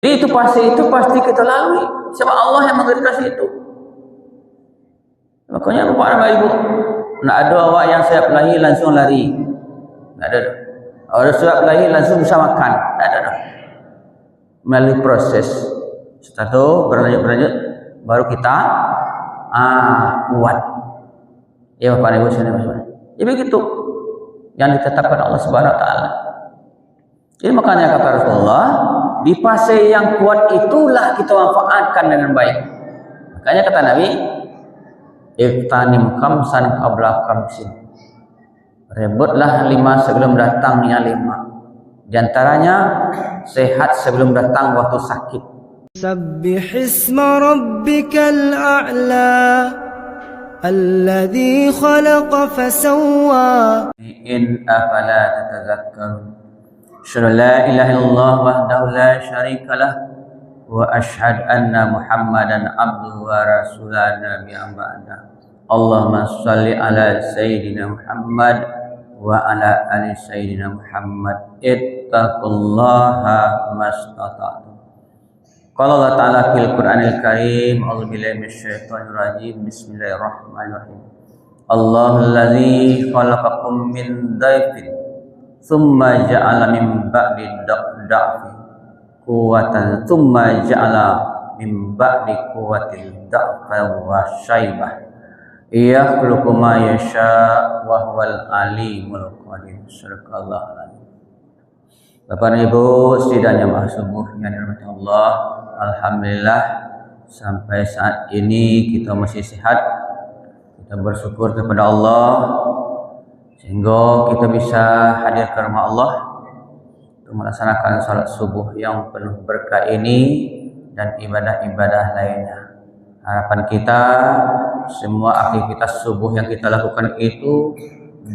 Itu pasti kita lalui. Sebab Allah yang menggariskan itu. Makanya Bapak Ibu, nak ada awak yang siap lahir langsung lari. Tak ada. Orang siap lahir langsung bisa makan. Tak ada. Melalui proses. Setelah itu berlanjut baru kita kuat. Ya Bapak Ibu sekalian. Jadi begitu yang ditetapkan Allah Subhanahu Wa Taala. Jadi makanya kata Rasulullah, di fase yang kuat itulah kita manfaatkan dengan baik. Makanya kata Nabi, "Iqtanim khamsan qabla khamsin." Rebutlah 5 sebelum datangnya 5. Di antaranya sehat sebelum datang waktu sakit. Sabbihisma rabbikal a'la alladhi khalaqa fasawwa. In afala tatazakkarun. Asyhadu la ilaha illallah wahdahu la syarikalah wa asyhadu anna Muhammadan abduhu wa rasulahu nabiyyan ba'da. Allahumma shalli ala sayyidina Muhammad wa ala ali sayyidina Muhammad. Ittaqullaha mastata'tum. Qala Allah Ta'ala fil Qur'anil Karim, a'udzubillahi minasyaitonir rajim. Bismillahirrahmanirrahim. Allahul ladzi khalaqakum min dhaifin thumma ja'ala min ba'di dha'fi quwwatan thumma ja'ala min ba'di quwwatin dha'fan wa syaibah yakhluqu ma yasha wa huwal alimul qadir. Subhanallah. Bapak dan Ibu setidaknya maha subuh yang dirahmati Allah, alhamdulillah sampai saat ini kita masih sehat. Kita bersyukur kepada Allah sehingga kita bisa hadir ke rumah Allah untuk melaksanakan salat subuh yang penuh berkah ini dan ibadah-ibadah lainnya. Harapan kita semua aktivitas subuh yang kita lakukan itu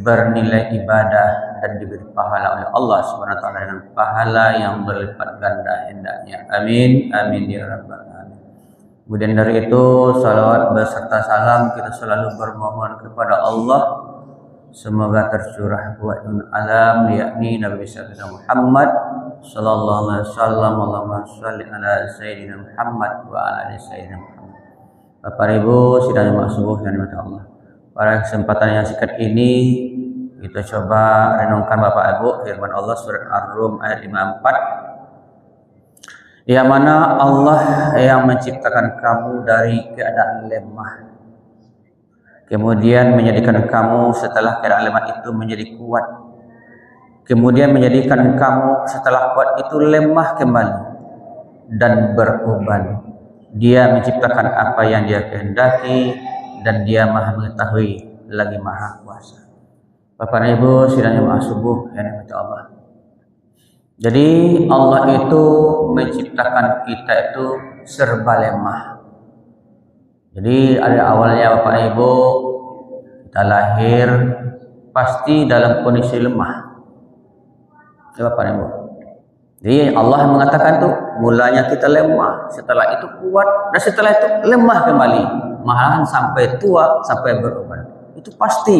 bernilai ibadah dan diberi pahala oleh Allah Subhanahu wa taala dengan pahala yang berlipat ganda hendaknya. Amin amin ya rabbal alamin. Kemudian dari itu salawat beserta salam kita selalu bermohon kepada Allah semoga tercurah buat alam yakni Nabi besar kita Muhammad sallallahu alaihi wasallam. Allahumma shalli ala sayyidina Muhammad wa ala ali sayyidina Muhammad. Bapak Ibu sidang jemaah subuh yang dirahmati Allah. Pada kesempatan yang singkat ini kita coba renungkan Bapak Ibu firman Allah surat Ar-Rum ayat 54. Yang mana Allah yang menciptakan kamu dari keadaan lemah, kemudian menjadikan kamu setelah keadaan lemah itu menjadi kuat, kemudian menjadikan kamu setelah kuat itu lemah kembali dan beruban. Dia menciptakan apa yang Dia kehendaki dan Dia Maha mengetahui lagi Maha kuasa. Bapak dan Ibu sidang jemaah subuh yang dirahmati Allah. Jadi Allah itu menciptakan kita itu serba lemah. Jadi ada awalnya Bapak dan Ibu kita lahir pasti dalam kondisi lemah. Ya Bapak dan Ibu. Jadi Allah mengatakan tuh mulanya kita lemah, setelah itu kuat dan setelah itu lemah kembali, malahan sampai tua, sampai beruban. Itu pasti.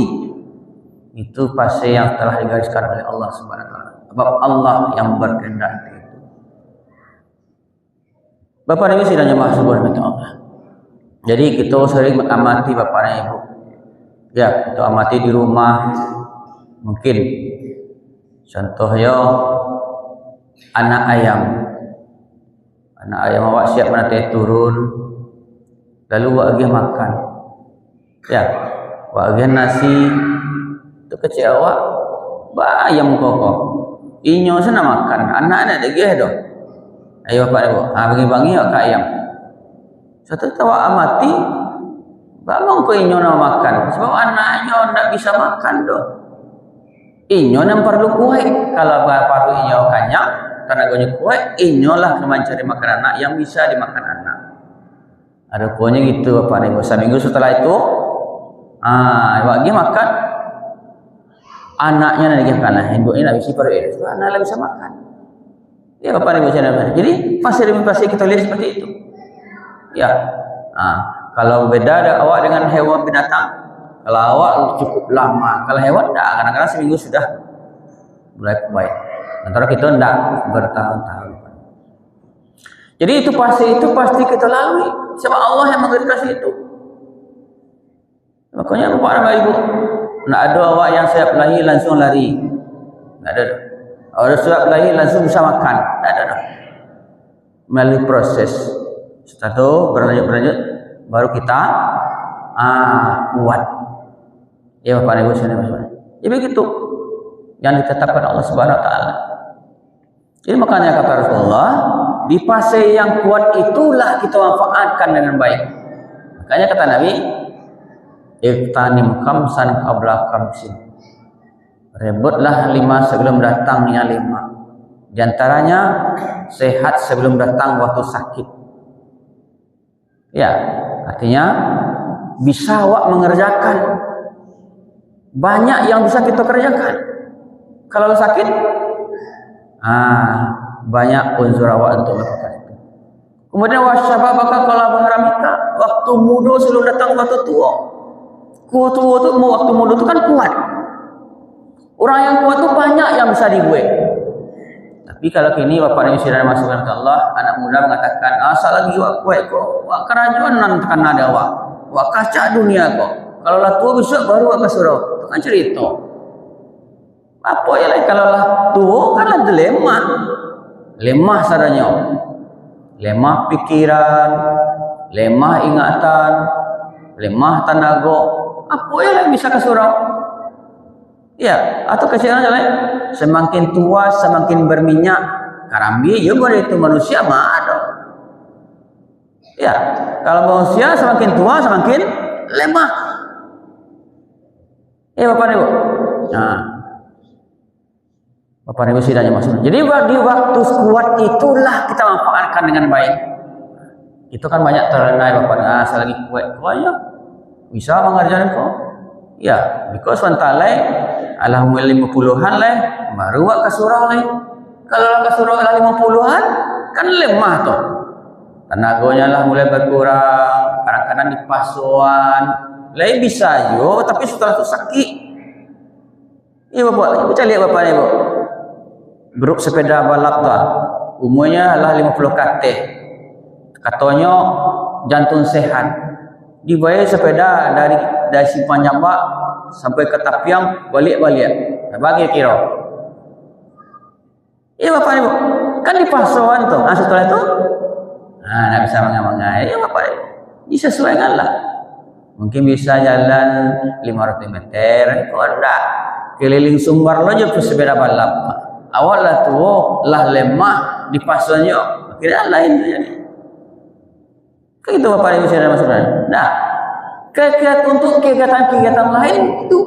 Itu fase yang telah digariskan oleh Allah Subhanahu wa taala. Sebab Allah yang berkehendak itu. Bapak dan Ibu sidang jemaah subhanahu wa taala. Jadi kita sering mengamati Bapak dan Ibu. Ya, kita amati di rumah mungkin contohnya anak ayam awak siap nanti turun lalu awak pergi makan ya awak pergi nasi itu kecil awak bayam koko inyo sana makan anak-anak degeh doh ayo Bapak Ibu bagi-bagi awak ke ayam satu awak amati bamang ko inyo na makan sebab anaknya ndak bisa makan doh inyo yang perlu kuat kalau perlu inyo kanyak tenaganya kuat, inyolah mencari makan anak yang bisa dimakan anak. Ada pokoknya gitu Bapak Ibu. Seminggu setelah itu, bagi makan anaknya nanti makan. Induknya nak bisa perlu itu, anak bisa makan. Ya Bapak Ibu sekalian. Jadi fase demi fase kita lihat seperti itu. Ya, kalau beda ada awak dengan hewan binatang, kalau awak cukup lama, kalau hewan tidak, kadang-kadang seminggu sudah mulai baik. Antara kita tidak bertahun-tahun. Jadi itu pasti kita lalui. Sebab Allah yang menggariskan itu. Makanya Bapak Ibu, nak ada awak yang siap lahir langsung lari. Tak ada. Orang siap lahir langsung bisa makan. Tak ada. Melalui proses. Setelah itu berlanjut baru kita kuat. Ya Bapak Ibu sekalian. Jadi begitu yang ditetapkan Allah Subhanahu Wa Taala. Jadi makanya kata Rasulullah, di fase yang kuat itulah kita manfaatkan dengan baik. Makanya kata Nabi, "Iqtanim khamsan qabla khamsin." Rebutlah 5 sebelum datangnya 5. Di antaranya sehat sebelum datang waktu sakit. Ya, artinya bisa awak mengerjakan banyak yang bisa kita kerjakan. Kalau sakit, banyak unsur awak untuk melakukan itu. Kemudian wasyababaka qala baharamika, waktu muda sebelum datang waktu tua. Waktu muda itu kan kuat. Orang yang kuat itu banyak yang bisa dibuat. Tapi kalau kini Bapak Ibu Saudara masukkan ke Allah, anak muda mengatakan, asal lagi wak kuat kok, wak kerajaan nantikan ada wak kaca dunia kok. Kalau lah tua besok baru wak surau. Itu kan cerita. Apa ya lah kalau lah tua kan ada lemah sadanya, lemah pikiran, lemah ingatan, lemah tenaga. Apa ya lah bisa ke surau? Ya, atau kesianan lain. Semakin tua semakin berminyak. Karambi juga itu manusia mah ada. Ya, kalau manusia semakin tua semakin lemah. Ya Bapak Ibu. Nah, Bapak Ibu sidanya maksudnya. Jadi di waktu kuat itulah kita manfaatkan dengan baik. Itu kan banyak terlena Bapak. Selagi kuat ya bisa mengerjakan kok. Ya, because wantalai alhamdulillah 50-an lah, baru wak kasurah lah. Kalau kasurah lah 50-an, kan lemah toh. Tenaganya lah mulai berkurang, kadang-kadang di pasuan. Lah bisa yo, tapi setelah itu sakit. Iya Bapak, kita lihat Bapak Ibu. Grup sepeda balap tuh, umurnya lah 50 kt. Katanya jantung sehat. Dibayar sepeda dari Simpang Jambak sampai ke Tapiang balik-balik. Bagi kira. Iya Bapak Ibu, kan di pasuan tuh. Setelah itu, nak bisa mengamangai. Iya Bapak Ibu, disesuaikan lah. Mungkin bisa jalan 500 meter, kalau enggak keliling Sumbar lo aja sepeda balap. Awal lah tuh, lah lemah di pasuannya, akhirnya lain jadi. Itu Bapak Ibu saudara saudara. Nah, untuk kegiatan lain itu,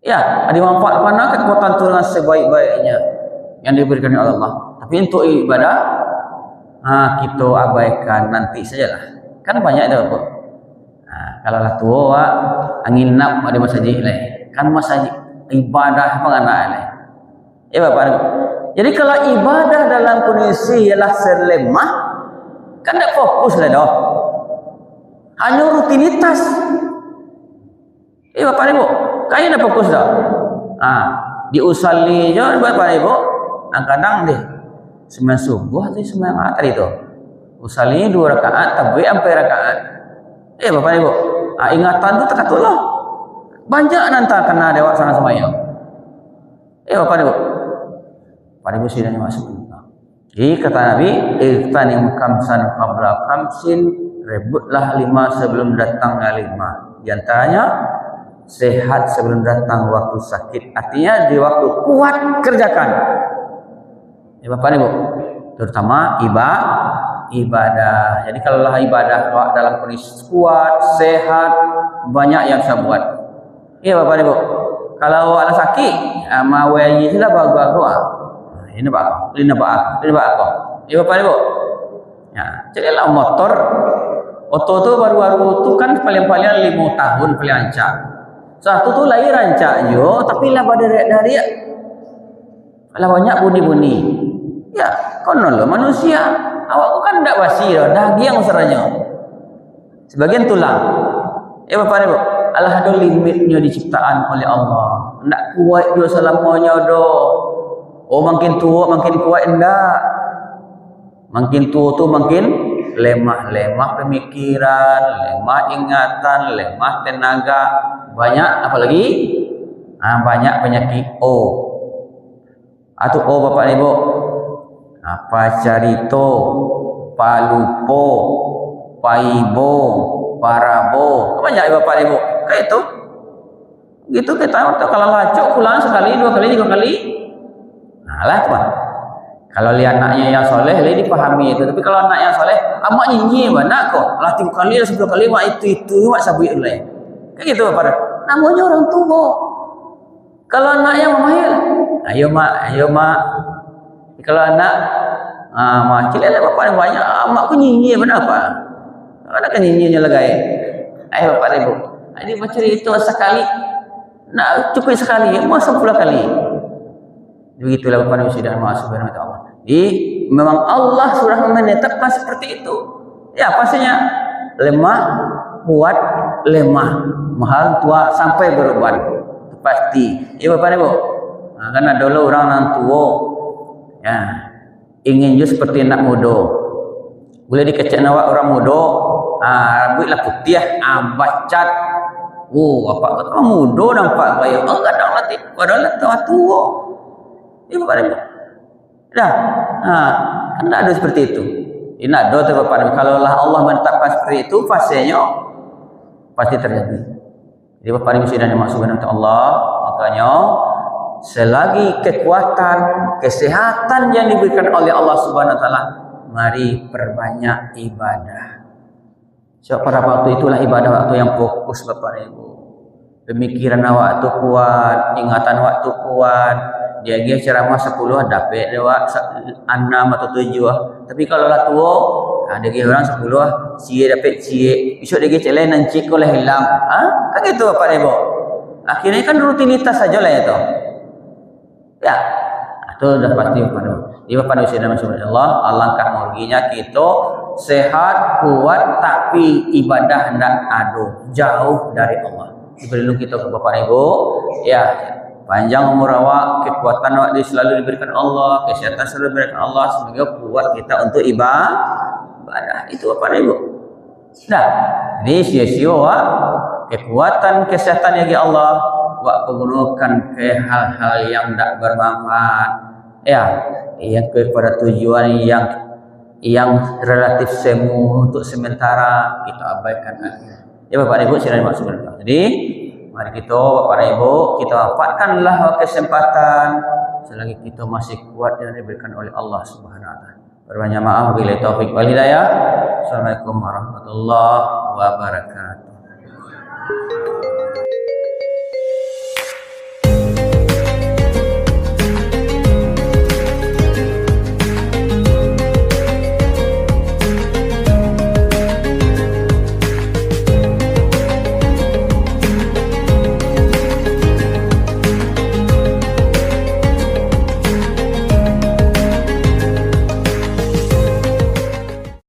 ya, dimanfaatkan mana kekuatan Tuhan sebaik-baiknya yang diberikan oleh Allah. Tapi untuk ibadah, kita abaikan nanti sajalah. Kan banyak itu Bapak. Kalau lah tua, angin nap ada masjid lah. Kan masjid ibadah penganak lah. Ya Bapak Ibu. Jadi kalau ibadah dalam kondisi ialah selemah, kan tak fokus lah dah. Hanya rutinitas. Bapak Ibu, kayaknya tak fokus dah. Diusali je Bapak Ibu. Kadang deh sembahyang subuh atau sembahyang asar itu. Usali 2 rakaat, tapi sampai rakaat. Bapak Ibu, ingatan tu terkatullah. Banyak nanti kena dewa sana sembahyang. Bapak Ibu. Bapak Ibu sidang masuk. Jadi kata Nabi, "Iqtanim khamsan qabla khamsin." Rebutlah 5 sebelum datangnya 5. Di antaranya sehat sebelum datang waktu sakit. Artinya di waktu kuat kerjakan. Bapak Ibu, terutama ibadah. Jadi kalau lah ibadah dalam kondisi kuat, sehat, banyak yang bisa buat. Bapak Ibu. Kalau ada sakit, mawayi sudah bagus-bagus. Ini Bapak aku. Bapak Ibu. Ya, jadilah motor. Oto tu baru-baru tu kan paling-paling 5 tahun paling rancak. Satu tu lahir rancak yo, tapi lah dari lah banyak bunyi-bunyi. Ya, konon lo manusia. Awak kan ndak basi dah, daging seranya. Sebagian tulang. Bapak Ibu, ada limitnya diciptaan oleh Allah. Ndak kuat dia selamanya doh. Oh makin tua makin kuat enggak. Makin tua tu makin lemah pemikiran, lemah ingatan, lemah tenaga, banyak apa lagi? Banyak penyakit atau Bapak Ibu. Apa carito, palupo, paibo, parabo. Banyak Bapak Ibu. Kayak itu. Gitu kita kalau lacok pulang sekali, 2 kali, 3 kali. Nah lah teman. Kalau lihat anaknya yang soleh, dia dipahami itu. Tapi kalau anak yang soleh, amak nyanyi mana kok? Lah 3 kali, 10 kali, mak itu, mak sabui oleh. Kayak gitu Bapak. Namanya orang tua. Kalau anaknya memahir, ayo mak. Kalau anak, mak cilik lah Bapak banyak. Mak ku nyanyi mana apa? Anak kan nyanyinya lagi. Ayo Bapak Ibu. Ini baca itu sekali. Nak cukup sekali, mau 10 kali. Begitulah Bapak Ibu dan Maha Subhanahu wa taala. Jadi memang Allah sudah menetapkan seperti itu. Ya pastinya lemah, kuat, lemah, mahal, tua sampai beruban. Itu pasti. Ya Bapak Ibu. Karena dulu orang yang tua ya ingin juga seperti anak muda. Boleh dikecek nawak orang muda, rambutlah putih, bacat. Apa kata muda nampak gaya. Kadang mati, padahal tua. Ini Bapak Ibu. Dah, kan tidak ada seperti itu. Ini ada tu Bapak Ibu. Kalau Allah menetapkan seperti itu, fasenya pasti terjadi. Jadi Bapak Ibu sudah dimaksudkan oleh Allah, makanya selagi kekuatan, kesehatan yang diberikan oleh Allah Subhanahu Wa Taala, mari perbanyak ibadah. Sebab pada waktu itulah ibadah waktu yang fokus Bapak Ibu. Pemikiran waktu kuat, ingatan waktu kuat. Dia ceramah 10 dapat lewat 6 atau 7. Tapi kalau lah tua, dia orang 10 cie dapat cie. Besok dia celai nancik oleh hilang. Kan gitu Bapak Ibu. Akhirnya kan rutinitas sajalah itu. Ya. Itu dah pasti Bapak Ibu. Di Bapak Ibu sudah masuk Allah, alangkah murginya kita sehat, kuat, tapi ibadah hendak jauh dari Allah. Diberi kita ke Bapak Ibu, ya panjang umur awak, kekuatan awak selalu diberikan Allah, kesehatan selalu diberikan Allah, semoga kuat kita untuk ibadah. Itu Bapak Ibu. Nah, ini sia-sia awak kekuatan kesehatan yang Allah, awak gunakan ke hal-hal yang tidak bermanfaat. Ya, yang kepada tujuan yang relatif semu untuk sementara kita abaikan akhir. Ya Bapak Ibu silahkan masuk. Jadi mari kita Bapak Ibu kita manfaatkanlah kesempatan selagi kita masih kuat yang diberikan oleh Allah Subhanahu wa taala. Berbanyak maaf bila taufik wal hidayah. Assalamualaikum warahmatullahi wabarakatuh.